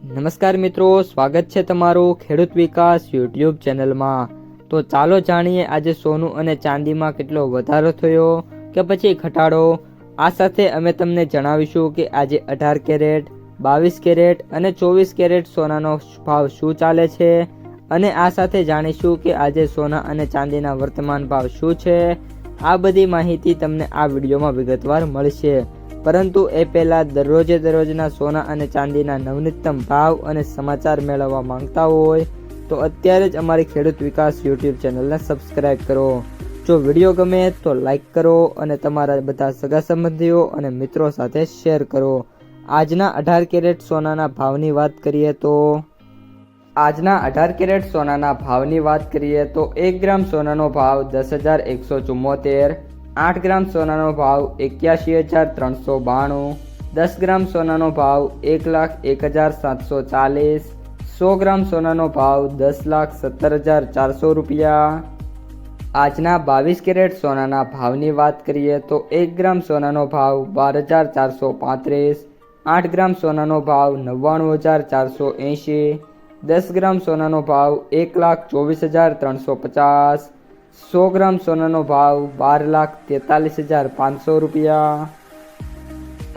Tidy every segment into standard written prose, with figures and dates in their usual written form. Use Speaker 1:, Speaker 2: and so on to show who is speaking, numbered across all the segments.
Speaker 1: નમસ્કાર મિત્રો, સ્વાગત છે તમારું ખેડૂત વિકાસ યુટ્યુબ ચેનલમાં। તો ચાલો જાણીએ આજે સોનું અને ચાંદીમાં કેટલો વધારો થયો કે પછી ઘટાડો। આ સાથે અમે તમને જણાવીશું કે આજે 18 કેરેટ, 22 કેરેટ અને 24 કેરેટ સોનાનો ભાવ શું ચાલે છે અને આ સાથે જાણીશું કે આજે સોના અને ચાંદીના વર્તમાન ભાવ શું છે। આ બધી માહિતી તમને આ વિડીયોમાં વિગતવાર મળશે, પરંતુ એ પહેલાં દરરોજના સોના અને ચાંદીના નવનીતમ ભાવ અને સમાચાર મેળવવા માંગતા હોય તો અત્યારે જ અમારી ખેડૂત વિકાસ યુટ્યુબ ચેનલને સબસ્ક્રાઈબ કરો। જો વિડીયો ગમે તો લાઈક કરો અને તમારા બધા સગા સંબંધીઓ અને મિત્રો સાથે શેર કરો। આજના 18 કેરેટ સોનાના ભાવની વાત કરીએ તો આજના 18 કેરેટ સોનાના ભાવની વાત કરીએ તો 1 ગ્રામ સોનાનો ભાવ 10,174, 8 ગ્રામ સોનાનો ભાવ 81,392, 10 ગ્રામ સોનાનો ભાવ 1,01,740, 100 ગ્રામ સોનાનો ભાવ 10,17,400 રૂપિયા। આજના 22 કેરેટ સોનાના ભાવની વાત કરીએ તો 1 ગ્રામ સોનાનો ભાવ 12,435, 8 ગ્રામ સોનાનો ભાવ 99,480, 10 ગ્રામ સોનાનો ભાવ 1,24,350, 100 ગ્રામ સોનાનો ભાવ 12,43,500 રૂપિયા।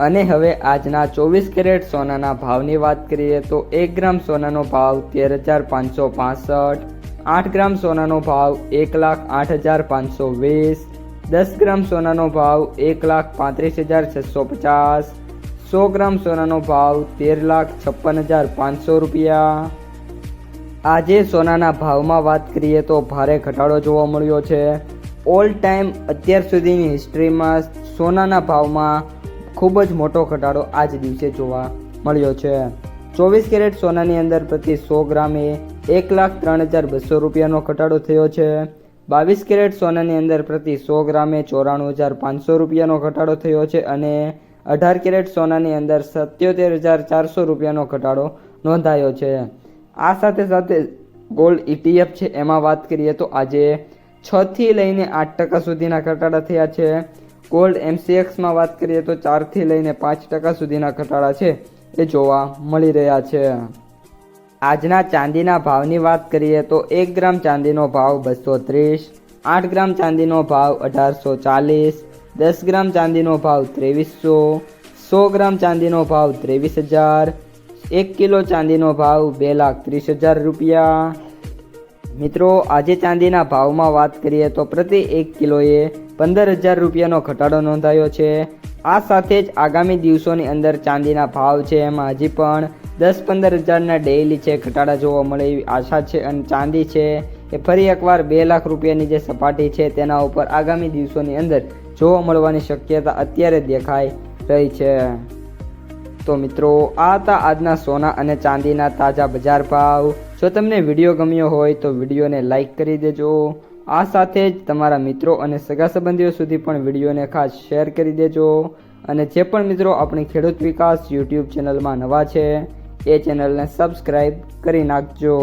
Speaker 1: અને હવે આજના 24 કેરેટ સોનાના ભાવની વાત કરીએ તો 1 ગ્રામ સોનાનો ભાવ 13,565, 8 ગ્રામ સોનાનો ભાવ 1,08,520, 10 ગ્રામ સોનાનો ભાવ 1,35,650, 100 ગ્રામ સોનાનો ભાવ 13,56,500 રૂપિયા। આજે સોનાના ભાવમાં વાત કરીએ તો ભારે ઘટાડો જોવા મળ્યો છે। ઓલ ટાઈમ અત્યાર સુધીની હિસ્ટ્રીમાં સોનાના ભાવમાં ખૂબ જ મોટો ઘટાડો આજ દિવસે જોવા મળ્યો છે। 24 કેરેટ સોનાની અંદર પ્રતિ 100 ગ્રામે 1,03,200 રૂપિયાનો ઘટાડો થયો છે। 22 કેરેટ સોનાની અંદર પ્રતિ 100 ગ્રામે 94,500 રૂપિયાનો ઘટાડો થયો છે અને 18 કેરેટ સોનાની અંદર 77,400 રૂપિયાનો ઘટાડો નોંધાયો છે। આ સાથે ગોલ્ડ ETF છે એમાં વાત કરીએ તો આજે 6 થી લઈને 8% સુધીના ઘટાડા થયા છે। ગોલ્ડ MCXમાં વાત કરીએ તો 4 થી લઈને 5% સુધીના ઘટાડા છે એ જોવા મળી રહ્યા છે। આજના ચાંદીના ભાવની વાત કરીએ તો 1 ગ્રામ ચાંદીનો ભાવ 230, 8 ગ્રામ ચાંદીનો ભાવ 1,840, 10 ગ્રામ ચાંદીનો ભાવ 2,300, 100 ગ્રામ ચાંદીનો ભાવ 23,000, 1 કિલો ચાંદીનો ભાવ 2,30,000 રૂપિયા। મિત્રો, આજે ચાંદીના ભાવમાં વાત કરીએ તો પ્રતિ 1 કિલોએ 15,000 રૂપિયાનો ઘટાડો નોંધાયો છે। આ સાથે જ આગામી દિવસોની અંદર ચાંદીના ભાવ છે એમાં હજી પણ 10-15,000ના ડેઇલી છે ઘટાડા જોવા મળે એવી આશા છે અને ચાંદી છે એ ફરી એકવાર 2 લાખ રૂપિયાની જે સપાટી છે તેના ઉપર આગામી દિવસોની અંદર જોવા મળવાની શક્યતા અત્યારે દેખાઈ રહી છે। તો મિત્રો, આ હતા આજના સોના અને ચાંદીના તાજા બજાર ભાવ। જો તમને વિડીયો ગમ્યો હોય તો વિડીયોને લાઈક કરી દેજો। આ સાથે જ તમારા મિત્રો અને સગા સંબંધીઓ સુધી પણ વિડીયોને ખાસ શેર કરી દેજો અને જે પણ મિત્રો આપણી ખેડૂત વિકાસ યુટ્યુબ ચેનલમાં નવા છે એ ચેનલને સબસ્ક્રાઈબ કરી નાખજો।